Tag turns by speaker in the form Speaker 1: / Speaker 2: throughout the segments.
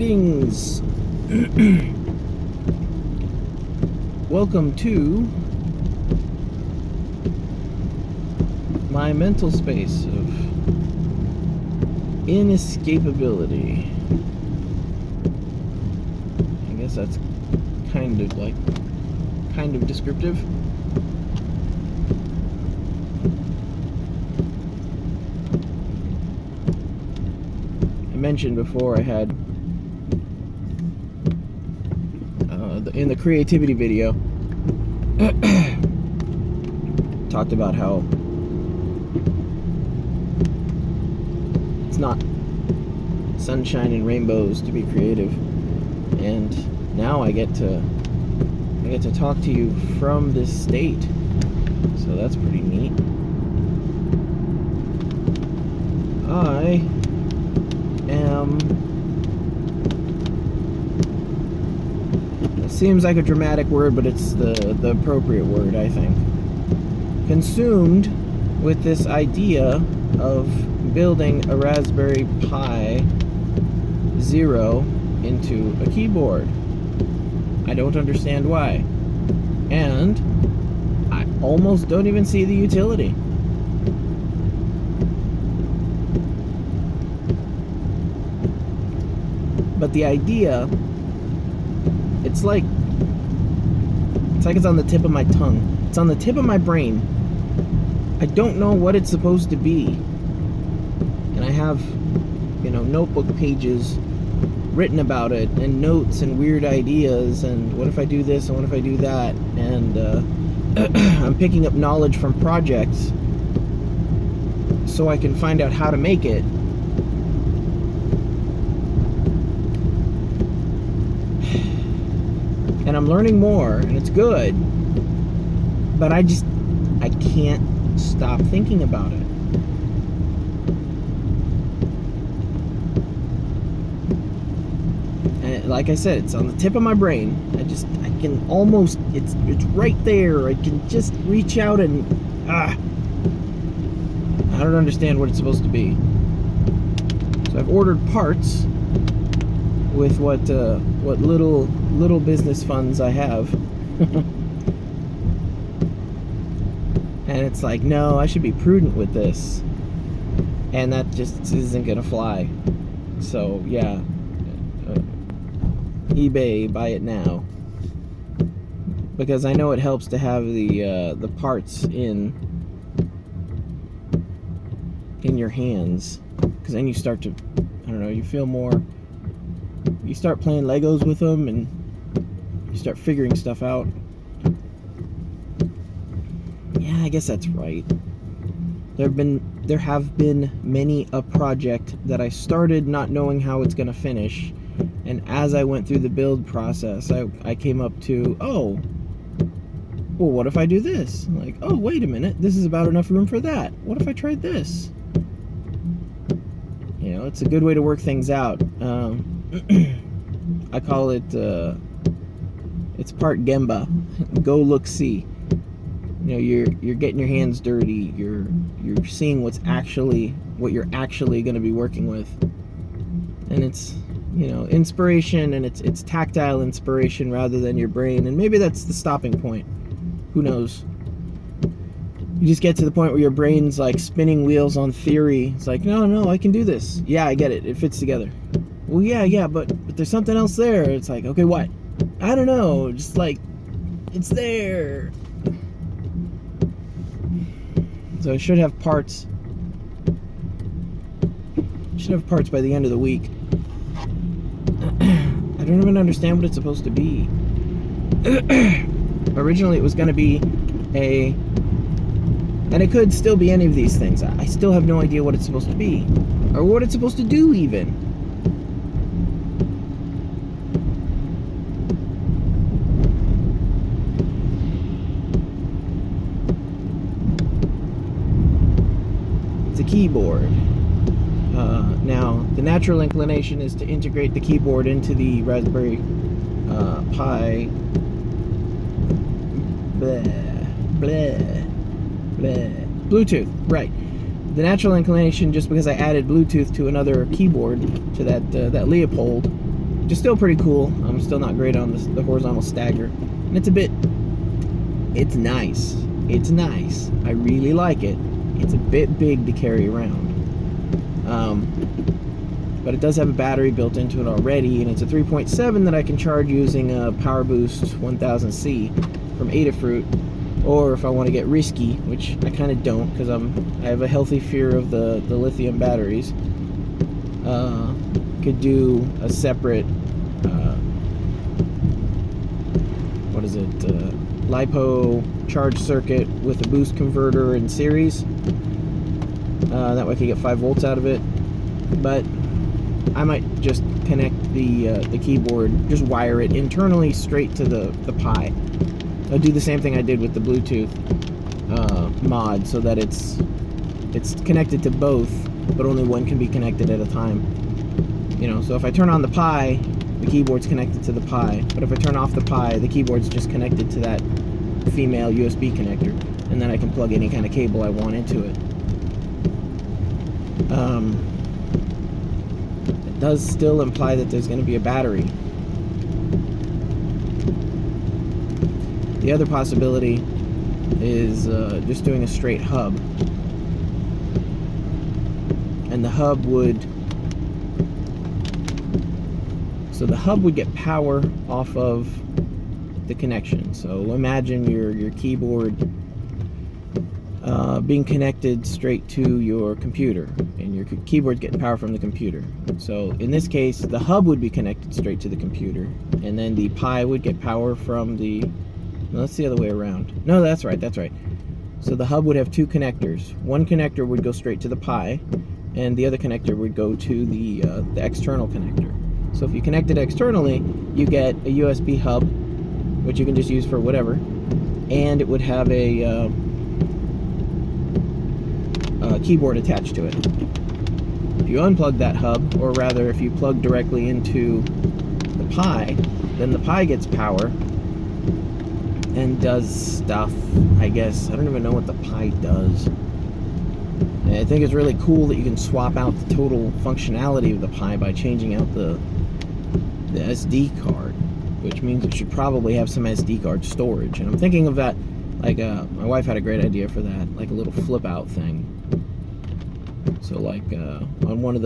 Speaker 1: Greetings! Welcome to my mental space of inescapability. I guess that's kind of descriptive. I mentioned before I had in the creativity video talked about how it's not sunshine and rainbows to be creative, and now I get to talk to you from this state, so that's pretty neat. I am, it seems like a dramatic word, but it's the appropriate word, I think, consumed with this idea of building a Raspberry Pi Zero into a keyboard. I don't understand why, and I almost don't even see the utility. But the idea, it's like it's on the tip of my tongue. It's on the tip of my brain. I don't know what it's supposed to be. And I have, notebook pages written about it, and notes and weird ideas, and what if I do this and what if I do that, and I'm picking up knowledge from projects so I can find out how to make it. And I'm learning more, and it's good, but I can't stop thinking about it. And like I said, it's on the tip of my brain. I can almost, it's right there. I can just reach out and, I don't understand what it's supposed to be. So I've ordered parts with what little business funds I have. And it's like, no, I should be prudent with this, and that just isn't gonna fly. So yeah, eBay, buy it now, because I know it helps to have the parts in your hands, because then you start to, I don't know, you feel more, you start playing Legos with them, and you start figuring stuff out. Yeah, I guess that's right. There have been many a project that I started not knowing how it's gonna finish, and as I went through the build process, I came up to, oh, well, what if I do this? Like, oh, wait a minute, this is about enough room for that. What if I tried this? It's a good way to work things out. I call it, it's part Gemba, go look see. You're getting your hands dirty. You're seeing what you're actually going to be working with, and it's inspiration, and it's tactile inspiration rather than your brain. And maybe that's the stopping point. Who knows? You just get to the point where your brain's like spinning wheels on theory. It's like, no, I can do this. Yeah, I get it. It fits together. Well, yeah, but there's something else there. It's like, okay, what? I don't know. Just like, it's there. So I should have parts. By the end of the week. I don't even understand what it's supposed to be. Originally, it was going to be and it could still be any of these things. I still have no idea what it's supposed to be, or what it's supposed to do even. It's a keyboard. Now, the natural inclination is to integrate the keyboard into the Raspberry Pi. Bluetooth, right. The natural inclination, just because I added Bluetooth to another keyboard, to that Leopold, which is still pretty cool. I'm still not great on the horizontal stagger, and it's nice. It's nice. I really like it. It's a bit big to carry around, but it does have a battery built into it already, and it's a 3.7 that I can charge using a Power Boost 1000C from Adafruit. Or if I want to get risky, which I kind of don't, because I have a healthy fear of the lithium batteries, could do a separate what is it, LiPo charge circuit with a boost converter in series. That way I could get 5 volts out of it. But I might just connect the keyboard, just wire it internally straight to the Pi. I'll do the same thing I did with the Bluetooth mod, so that it's connected to both, but only one can be connected at a time. You know, so if I turn on the Pi, the keyboard's connected to the Pi, but if I turn off the Pi, the keyboard's just connected to that female USB connector, and then I can plug any kind of cable I want into it. It does still imply that there's going to be a battery. The other possibility is just doing a straight hub, and the hub would get power off of the connection. So imagine your keyboard being connected straight to your computer, and your keyboard's getting power from the computer. So in this case, the hub would be connected straight to the computer, and then the Pi would get power from the... No, that's the other way around. No, that's right. So the hub would have 2 connectors. One connector would go straight to the Pi, and the other connector would go to the external connector. So if you connect it externally, you get a USB hub, which you can just use for whatever, and it would have a keyboard attached to it. If you unplug that hub, or rather if you plug directly into the Pi, then the Pi gets power and does stuff, I guess. I don't even know what the Pi does. And I think it's really cool that you can swap out the total functionality of the Pi by changing out the SD card, which means it should probably have some SD card storage. And I'm thinking of that, like, my wife had a great idea for that, like a little flip out thing. So like on one of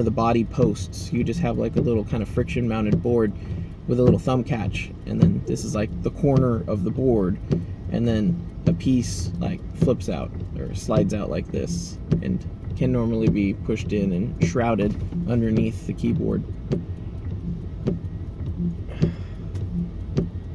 Speaker 1: the body posts, you just have like a little kind of friction mounted board with a little thumb catch, and then this is like the corner of the board, and then a piece like flips out or slides out like this, and can normally be pushed in and shrouded underneath the keyboard.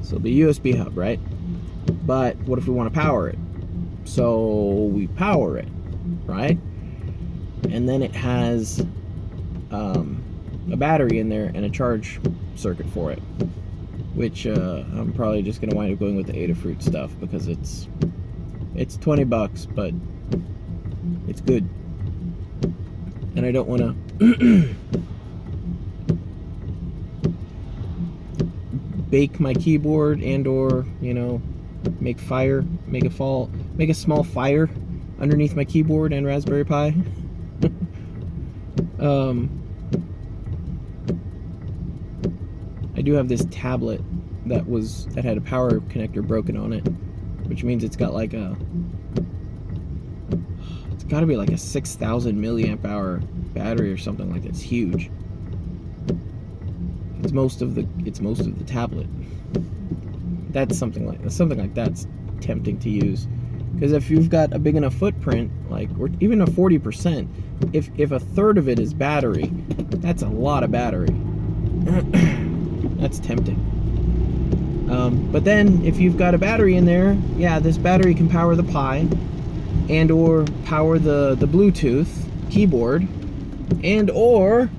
Speaker 1: So the USB hub, right? But what if we want to power it? So we power it, right? And then it has a battery in there and a charge circuit for it, which I'm probably just gonna wind up going with the Adafruit stuff, because it's $20, but it's good, and I don't want to bake my keyboard and or, you know, make a small fire underneath my keyboard and Raspberry Pi. I do have this tablet that had a power connector broken on it, which means it's got like it's got to be like a 6,000 milliamp hour battery or something like that. It's huge. It's most of the tablet. That's something like that's tempting to use, because if you've got a big enough footprint, like, or even a 40%, if a third of it is battery, that's a lot of battery. That's tempting. But then if you've got a battery in there, yeah, this battery can power the Pi and or power the Bluetooth keyboard, and or,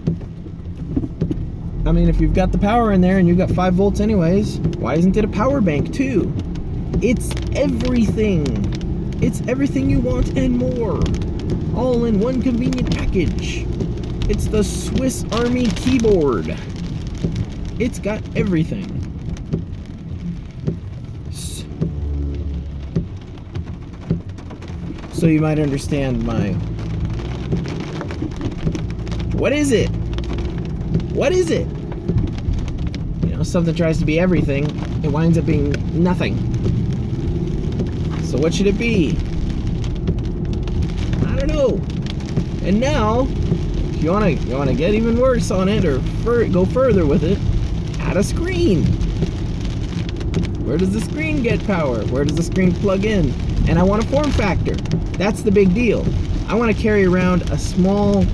Speaker 1: I mean, if you've got the power in there and you've got 5 volts anyways, why isn't it a power bank too? It's everything. It's everything you want and more, all in one convenient package. It's the Swiss Army keyboard. It's got everything. So you might understand my... What is it? What is it? You know, something tries to be everything, it winds up being nothing. So what should it be? I don't know. And now, if you wanna get even worse on it, or go further with it, add a screen. Where does the screen get power? Where does the screen plug in? And I want a form factor. That's the big deal. I want to carry around a small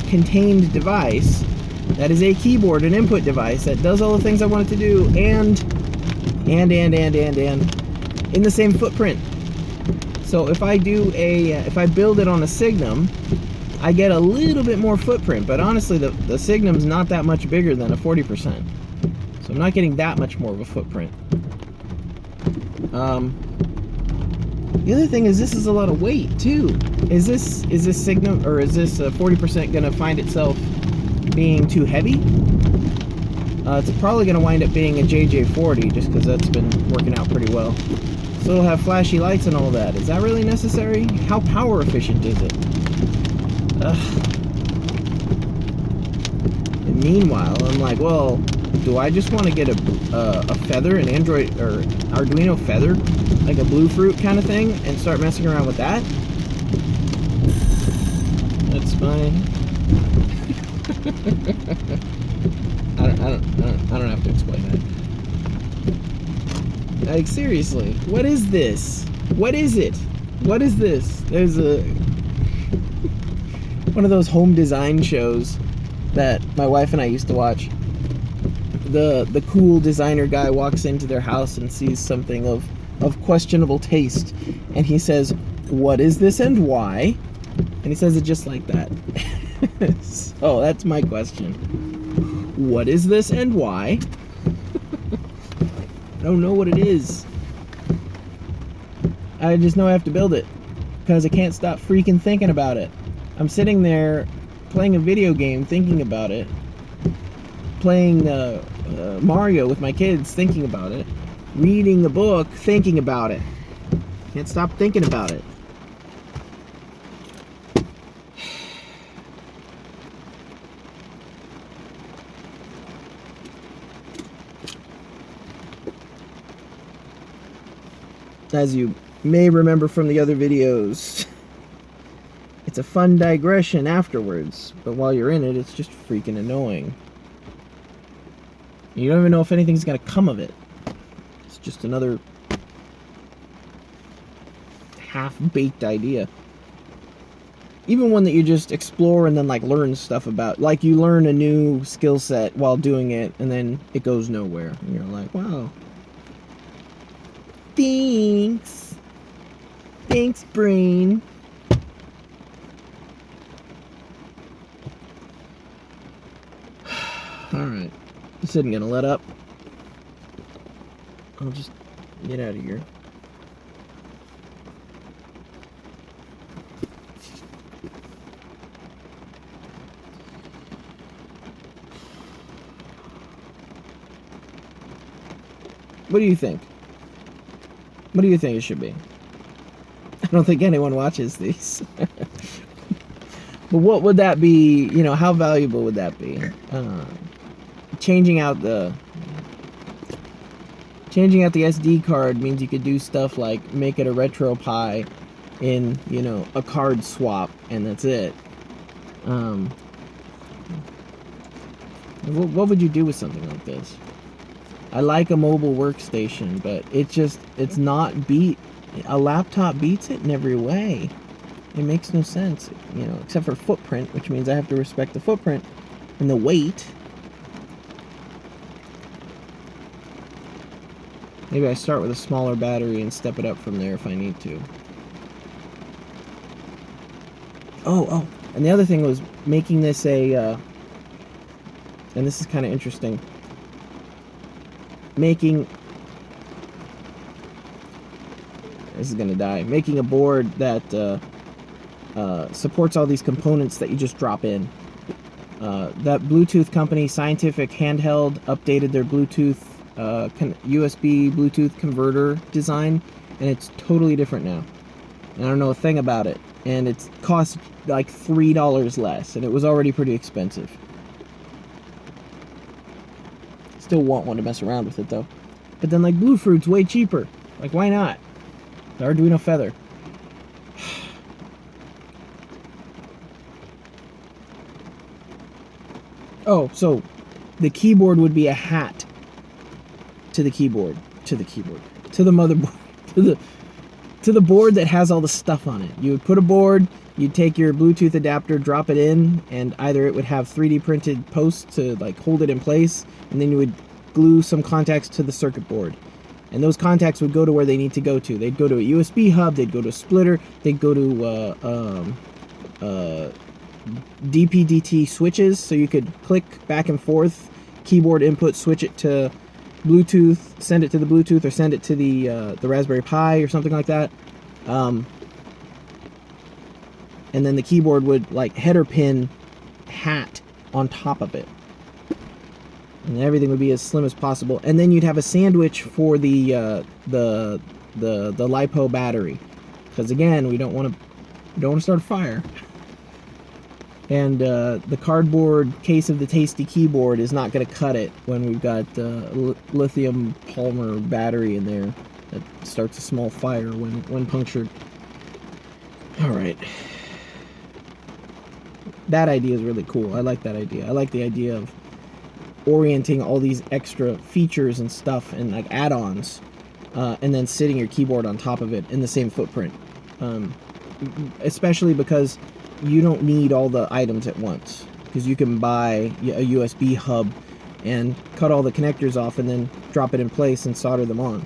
Speaker 1: contained device that is a keyboard, an input device that does all the things I want it to do, and in the same footprint. So if I build it on a Signum, I get a little bit more footprint, but honestly the Signum's not that much bigger than a 40%. So I'm not getting that much more of a footprint. The other thing is, this is a lot of weight too. Is this Signum, or is this 40% gonna find itself being too heavy? It's probably gonna wind up being a JJ40, just because that's been working out pretty well. So it'll have flashy lights and all that. Is that really necessary? How power efficient is it? And meanwhile, I'm like, well, do I just want to get a Feather, an Android or Arduino Feather, like a Blue Fruit kind of thing, and start messing around with that? That's fine. I don't have to explain that. Like, seriously, what is this? What is it? What is this? There's one of those home design shows that my wife and I used to watch. The cool designer guy walks into their house and sees something of questionable taste, and he says, "What is this and why?" And he says it just like that. So that's my question. What is this and why? I don't know what it is. I just know I have to build it, because I can't stop freaking thinking about it. I'm sitting there playing a video game thinking about it, playing Mario with my kids thinking about it, reading a book thinking about it. Can't stop thinking about it. As you may remember from the other videos, it's a fun digression afterwards, but while you're in it, it's just freaking annoying. You don't even know if anything's gonna come of it. It's just another half-baked idea. Even one that you just explore and then like learn stuff about. Like you learn a new skill set while doing it, and then it goes nowhere. And you're like, wow. Thanks. Thanks, brain. Alright. This isn't gonna let up. I'll just get out of here. What do you think? What do you think it should be? I don't think anyone watches these. But what would that be? You know, how valuable would that be? Changing out the SD card means you could do stuff like make it a RetroPie in, you know, a card swap, and that's it. What would you do with something like this? I like a mobile workstation, but it's not beat. A laptop beats it in every way. It makes no sense, you know, except for footprint, which means I have to respect the footprint and the weight. Maybe I start with a smaller battery and step it up from there if I need to. Oh, and the other thing was making this and this is kind of interesting, making a board that supports all these components that you just drop in. That Bluetooth company, Scientific Handheld, updated their Bluetooth USB Bluetooth converter design, and it's totally different now. And I don't know a thing about it, and it costs like $3 less, and it was already pretty expensive. still want one to mess around with it though. But then like Bluefruit's way cheaper. Like why not? The Arduino Feather. Oh, so the keyboard would be a hat to the keyboard, to the motherboard, to the board that has all the stuff on it. You would put a board, you'd take your Bluetooth adapter, drop it in, and either it would have 3D printed posts to like hold it in place, and then you would glue some contacts to the circuit board. And those contacts would go to where they need to go to. They'd go to a USB hub, they'd go to a splitter, they'd go to DP-DT switches, so you could click back and forth, keyboard input, switch it to Bluetooth, send it to the Bluetooth, or send it to the Raspberry Pi or something like that. And then the keyboard would like header pin hat on top of it. And everything would be as slim as possible. And then you'd have a sandwich for the LiPo battery, because again, we don't want to start a fire. And the cardboard case of the Tasty keyboard is not going to cut it when we've got lithium polymer battery in there that starts a small fire when punctured. All right. That idea is really cool. I like that idea. I like the idea of orienting all these extra features and stuff and like add-ons, and then sitting your keyboard on top of it in the same footprint. Especially because you don't need all the items at once, because you can buy a USB hub and cut all the connectors off and then drop it in place and solder them on,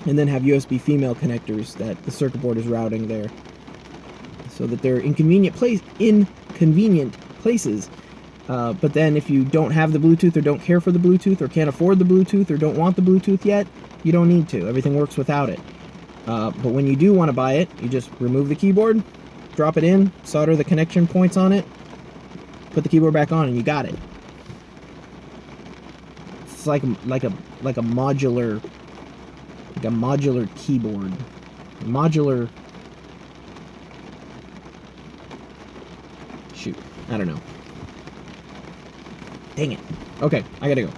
Speaker 1: and then have USB female connectors that the circuit board is routing there, so that they're inconvenient places. But then if you don't have the Bluetooth, or don't care for the Bluetooth, or can't afford the Bluetooth, or don't want the Bluetooth yet, you don't need to. Everything works without it. But when you do want to buy it, you just remove the keyboard, drop it in, solder the connection points on it, put the keyboard back on, and you got it. It's like a modular keyboard. Modular. Shoot, I don't know. Dang it. Okay, I gotta go.